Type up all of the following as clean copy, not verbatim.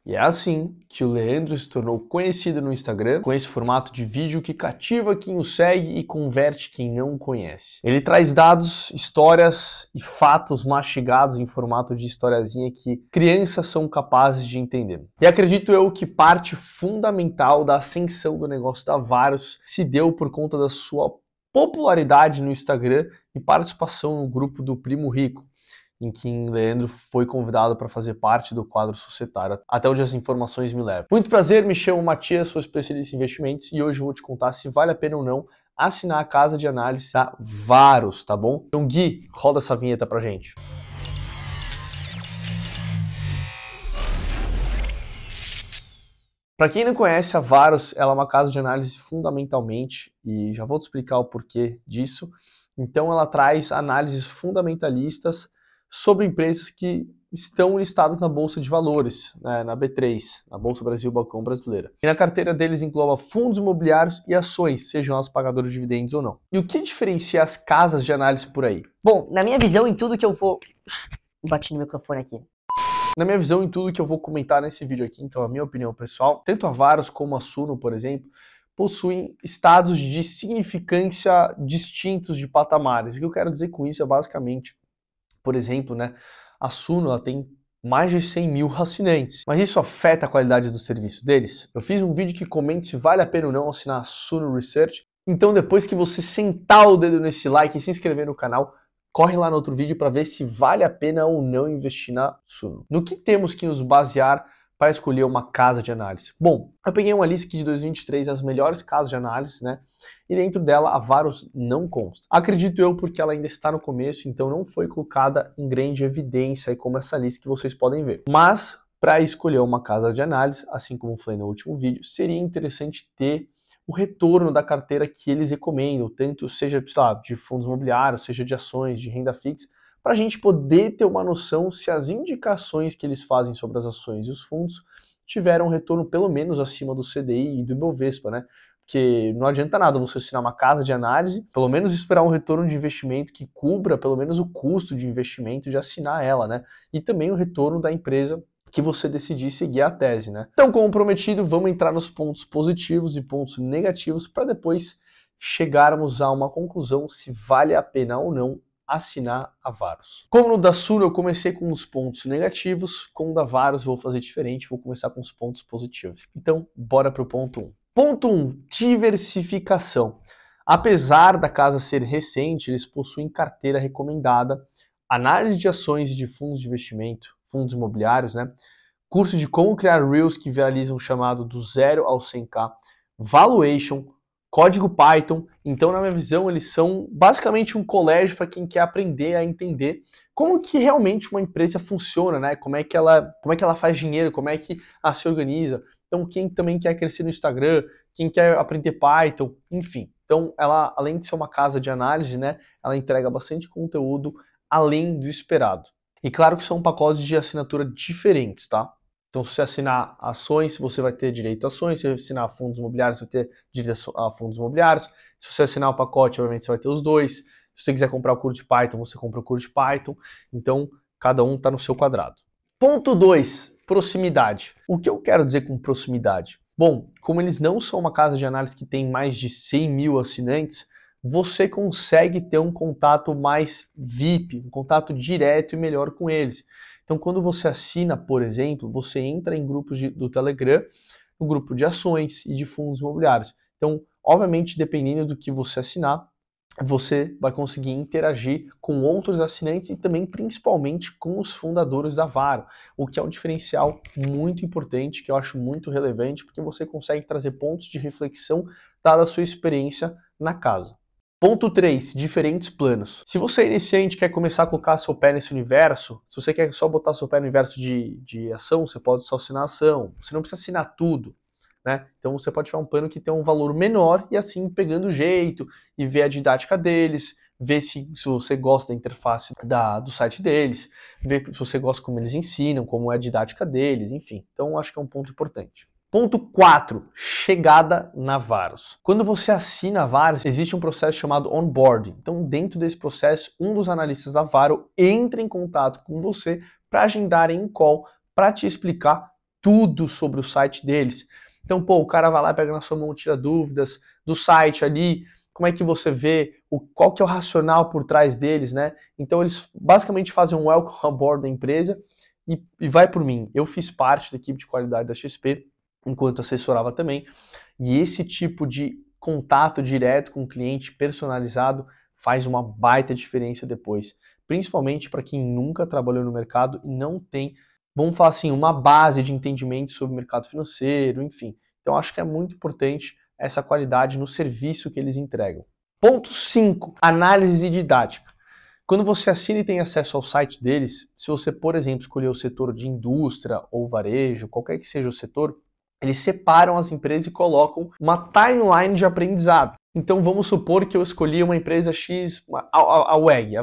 E é assim que o Leandro se tornou conhecido no Instagram, com esse formato de vídeo que cativa quem o segue e converte quem não o conhece. Ele traz dados, histórias e fatos mastigados em formato de historiazinha que crianças são capazes de entender. E acredito eu que parte fundamental da ascensão do negócio da Varus se deu por conta da sua popularidade no Instagram e participação no grupo do Primo Rico, em que Leandro foi convidado para fazer parte do quadro societário, até onde as informações me levam. Muito prazer, me chamo Matias, sou especialista em investimentos e hoje eu vou te contar se vale a pena ou não assinar a casa de análise da Varus, tá bom? Então Gui, roda essa vinheta pra gente. Para quem não conhece, a Varus ela é uma casa de análise fundamentalmente, e já vou te explicar o porquê disso. Então ela traz análises fundamentalistas sobre empresas que estão listadas na Bolsa de Valores, né, na B3, na Bolsa Brasil Balcão Brasileira. E na carteira deles engloba fundos imobiliários e ações, sejam elas pagadoras de dividendos ou não. E o que diferencia as casas de análise por aí? Bom, na minha visão, em tudo que eu vou... Bati no microfone aqui. Na minha visão, em tudo que eu vou comentar nesse vídeo aqui, então a minha opinião pessoal, tanto a Varus como a Suno, por exemplo, possuem estados de significância distintos de patamares. O que eu quero dizer com isso é basicamente, por exemplo, né, a Suno ela tem mais de 100 mil assinantes. Mas isso afeta a qualidade do serviço deles? Eu fiz um vídeo que comenta se vale a pena ou não assinar a Suno Research. Então depois que você sentar o dedo nesse like e se inscrever no canal, corre lá no outro vídeo para ver se vale a pena ou não investir na Suno. No que temos que nos basear para escolher uma casa de análise? Bom, eu peguei uma lista aqui de 2023, as melhores casas de análise, né? E dentro dela a Varus não consta. Acredito eu porque ela ainda está no começo, então não foi colocada em grande evidência aí como essa lista que vocês podem ver. Mas para escolher uma casa de análise, assim como falei no último vídeo, seria interessante ter o retorno da carteira que eles recomendam, tanto seja de fundos imobiliários, seja de ações, de renda fixa, para a gente poder ter uma noção se as indicações que eles fazem sobre as ações e os fundos tiveram um retorno pelo menos acima do CDI e do Ibovespa, né? Porque não adianta nada você assinar uma casa de análise, pelo menos esperar um retorno de investimento que cubra pelo menos o custo de investimento de assinar ela, né? E também o retorno da empresa que você decidir seguir a tese, né? Então, como prometido, vamos entrar nos pontos positivos e pontos negativos para depois chegarmos a uma conclusão se vale a pena ou não assinar a Varus. Como no da Suno eu comecei com os pontos negativos, com o da Varus vou fazer diferente, vou começar com os pontos positivos. Então, bora para o ponto 1. Ponto 1, diversificação. Apesar da casa ser recente, eles possuem carteira recomendada, análise de ações e de fundos de investimento, fundos imobiliários, né? Curso de como criar Reels que viralizam chamado do 0 ao 100k, valuation, código Python. Então, na minha visão, eles são basicamente um colégio para quem quer aprender a entender como que realmente uma empresa funciona, né? Como é que ela faz dinheiro, como é que ela se organiza. Então, quem também quer crescer no Instagram, quem quer aprender Python, enfim. Então, ela, além de ser uma casa de análise, né, ela entrega bastante conteúdo além do esperado. E claro que são pacotes de assinatura diferentes, tá? Então, se você assinar ações, você vai ter direito a ações. Se você assinar fundos imobiliários, você vai ter direito a fundos imobiliários. Se você assinar o pacote, obviamente, você vai ter os dois. Se você quiser comprar o curso de Python, você compra o curso de Python. Então, cada um está no seu quadrado. Ponto 2, proximidade. O que eu quero dizer com proximidade? Bom, como eles não são uma casa de análise que tem mais de 100 mil assinantes, você consegue ter um contato mais VIP, um contato direto e melhor com eles. Então, quando você assina, por exemplo, você entra em grupos do Telegram, no grupo de ações e de fundos imobiliários. Então, obviamente, dependendo do que você assinar, você vai conseguir interagir com outros assinantes e também, principalmente, com os fundadores da Varo, o que é um diferencial muito importante, que eu acho muito relevante, porque você consegue trazer pontos de reflexão dada a sua experiência na casa. Ponto 3, diferentes planos. Se você é iniciante e quer começar a colocar seu pé nesse universo, se você quer só botar seu pé no universo de ação, você pode só assinar ação. Você não precisa assinar tudo, né? Então você pode tirar um plano que tem um valor menor e assim pegando o jeito e ver a didática deles, ver se você gosta da interface do site deles, ver se você gosta como eles ensinam, como é a didática deles, enfim. Então acho que é um ponto importante. Ponto 4, chegada na Varus. Quando você assina a Varus, existe um processo chamado onboarding. Então, dentro desse processo, um dos analistas da Varo entra em contato com você para agendarem um call para te explicar tudo sobre o site deles. Então, pô, o cara vai lá, pega na sua mão, tira dúvidas do site ali, como é que você vê, qual que é o racional por trás deles, né? Então, eles basicamente fazem um welcome on board da empresa e vai por mim. Eu fiz parte da equipe de qualidade da XP, enquanto assessorava também, e esse tipo de contato direto com o cliente personalizado faz uma baita diferença depois, principalmente para quem nunca trabalhou no mercado e não tem, vamos falar assim, uma base de entendimento sobre o mercado financeiro, enfim. Então acho que é muito importante essa qualidade no serviço que eles entregam. Ponto 5, análise didática. Quando você assina e tem acesso ao site deles, se você, por exemplo, escolher o setor de indústria ou varejo, qualquer que seja o setor, eles separam as empresas e colocam uma timeline de aprendizado. Então vamos supor que eu escolhi uma empresa X, a WEG.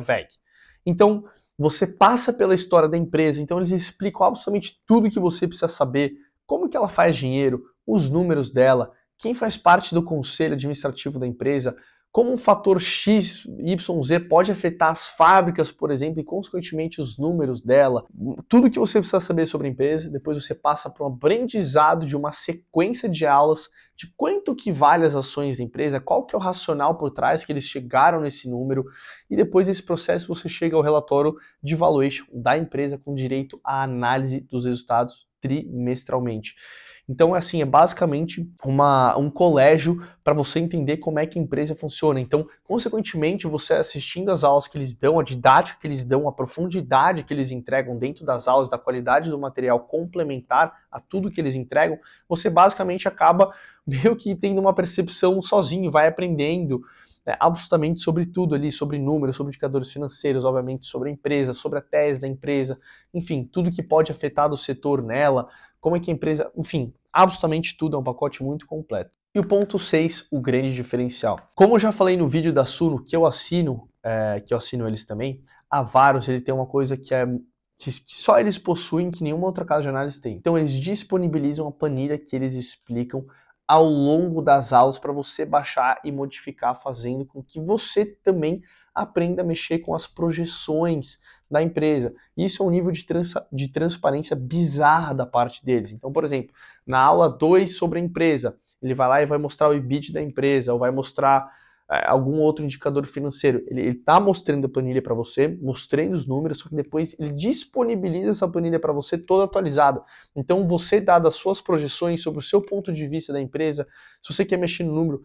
Então você passa pela história da empresa, então eles explicam absolutamente tudo que você precisa saber, como que ela faz dinheiro, os números dela, quem faz parte do conselho administrativo da empresa, como um fator X, Y, Z pode afetar as fábricas, por exemplo, e consequentemente os números dela. Tudo que você precisa saber sobre a empresa, depois você passa para um aprendizado de uma sequência de aulas de quanto que vale as ações da empresa, qual que é o racional por trás que eles chegaram nesse número, e depois desse processo você chega ao relatório de valuation da empresa com direito à análise dos resultados trimestralmente. Então, assim, é basicamente um colégio para você entender como é que a empresa funciona. Então, consequentemente, você assistindo às aulas que eles dão, a didática que eles dão, a profundidade que eles entregam dentro das aulas, da qualidade do material complementar a tudo que eles entregam, você basicamente acaba meio que tendo uma percepção sozinho, vai aprendendo absolutamente sobre tudo ali, sobre números, sobre indicadores financeiros, obviamente sobre a empresa, sobre a tese da empresa, enfim, tudo que pode afetar do setor nela, como é que a empresa, enfim, absolutamente tudo, é um pacote muito completo. E o ponto 6, o grande diferencial. Como eu já falei no vídeo da Suno, que eu assino eles também, a Varos ele tem uma coisa que só eles possuem, que nenhuma outra casa de análise tem. Então eles disponibilizam a planilha que eles explicam ao longo das aulas para você baixar e modificar, fazendo com que você também aprenda a mexer com as projeções da empresa. Isso é um nível de transparência bizarra da parte deles. Então, por exemplo, na aula 2 sobre a empresa, ele vai lá e vai mostrar o EBIT da empresa, ou vai mostrar algum outro indicador financeiro. Ele está mostrando a planilha para você, mostrando os números, só que depois ele disponibiliza essa planilha para você toda atualizada. Então, você dá as suas projeções sobre o seu ponto de vista da empresa, se você quer mexer no número,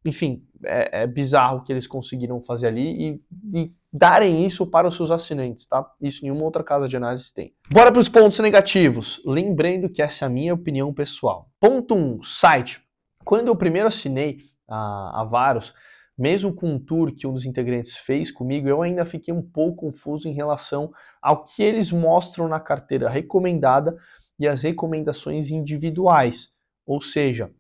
enfim, é bizarro o que eles conseguiram fazer ali e darem isso para os seus assinantes, tá? Isso nenhuma outra casa de análise tem. Bora para os pontos negativos. Lembrando que essa é a minha opinião pessoal. Ponto 1, site. Quando eu primeiro assinei a Varos, mesmo com um tour que um dos integrantes fez comigo, eu ainda fiquei um pouco confuso em relação ao que eles mostram na carteira recomendada e as recomendações individuais. Ou seja,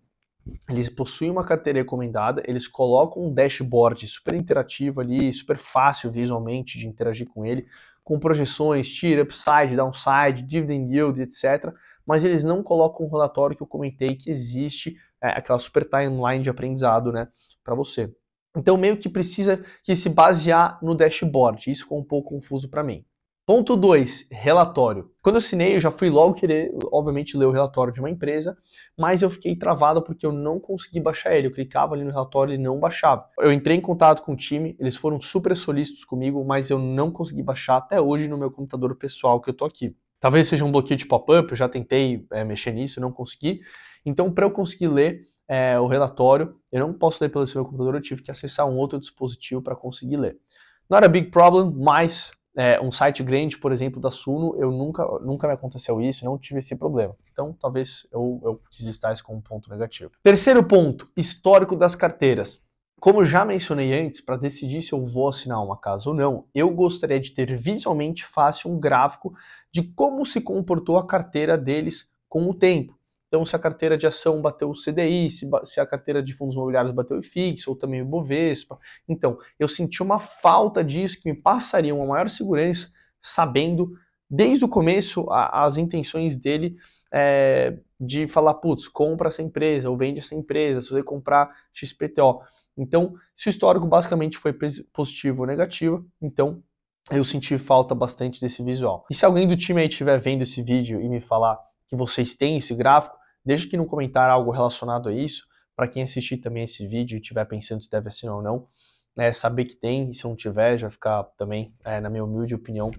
eles possuem uma carteira recomendada, eles colocam um dashboard super interativo ali, super fácil visualmente de interagir com ele, com projeções, tier, upside, downside, dividend yield, etc. Mas eles não colocam um relatório que eu comentei que existe, aquela super timeline de aprendizado, né, para você. Então meio que precisa que se basear no dashboard, isso ficou um pouco confuso para mim. Ponto 2, relatório. Quando eu assinei, eu já fui logo querer, obviamente, ler o relatório de uma empresa, mas eu fiquei travado porque eu não consegui baixar ele. Eu clicava ali no relatório e ele não baixava. Eu entrei em contato com o time, eles foram super solícitos comigo, mas eu não consegui baixar até hoje no meu computador pessoal que eu tô aqui. Talvez seja um bloqueio de pop-up, eu já tentei mexer nisso, não consegui. Então, para eu conseguir ler o relatório, eu não posso ler pelo meu computador, eu tive que acessar um outro dispositivo para conseguir ler. Not a big problem, mas um site grande, por exemplo, da Suno, eu nunca me aconteceu isso, não tive esse problema. Então, talvez eu quis listar isso como um ponto negativo. Terceiro ponto, histórico das carteiras. Como eu já mencionei antes, para decidir se eu vou assinar uma casa ou não, eu gostaria de ter visualmente fácil um gráfico de como se comportou a carteira deles com o tempo. Então, se a carteira de ação bateu o CDI, se a carteira de fundos imobiliários bateu o IFIX, ou também o Bovespa. Então, eu senti uma falta disso que me passaria uma maior segurança, sabendo desde o começo as intenções dele de falar, putz, compra essa empresa, ou vende essa empresa, se você comprar XPTO. Então, se o histórico basicamente foi positivo ou negativo, então eu senti falta bastante desse visual. E se alguém do time aí estiver vendo esse vídeo e me falar que vocês têm esse gráfico, deixa aqui no comentário algo relacionado a isso, para quem assistir também esse vídeo e estiver pensando se deve assinar ou não, saber que tem, e se não tiver, já ficar também, na minha humilde opinião,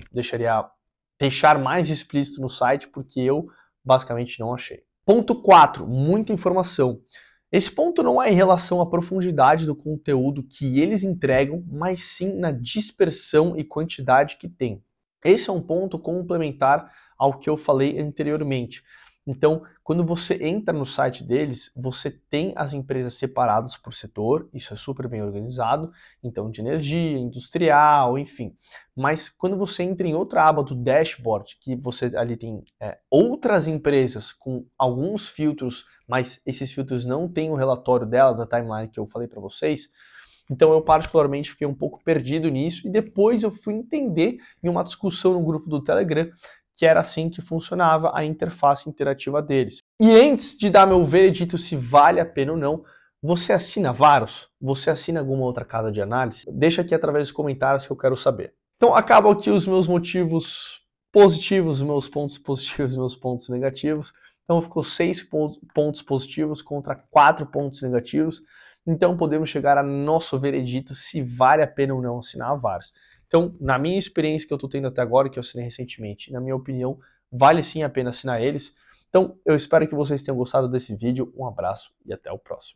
deixar mais explícito no site, porque eu basicamente não achei. Ponto 4, muita informação. Esse ponto não é em relação à profundidade do conteúdo que eles entregam, mas sim na dispersão e quantidade que tem. Esse é um ponto complementar ao que eu falei anteriormente. Então, quando você entra no site deles, você tem as empresas separadas por setor, isso é super bem organizado, então de energia, industrial, enfim. Mas quando você entra em outra aba do dashboard, que você ali tem outras empresas com alguns filtros, mas esses filtros não têm o relatório delas, a timeline que eu falei para vocês, então eu particularmente fiquei um pouco perdido nisso e depois eu fui entender em uma discussão no grupo do Telegram que era assim que funcionava a interface interativa deles. E antes de dar meu veredito se vale a pena ou não, você assina Varos? Você assina alguma outra casa de análise? Deixa aqui através dos comentários que eu quero saber. Então acabam aqui os meus motivos positivos, os meus pontos positivos e meus pontos negativos. Então ficou 6 pontos positivos contra 4 pontos negativos. Então podemos chegar a nosso veredito se vale a pena ou não assinar a Varos. Então, na minha experiência que eu estou tendo até agora, que eu assinei recentemente, na minha opinião, vale sim a pena assinar eles. Então, eu espero que vocês tenham gostado desse vídeo. Um abraço e até o próximo.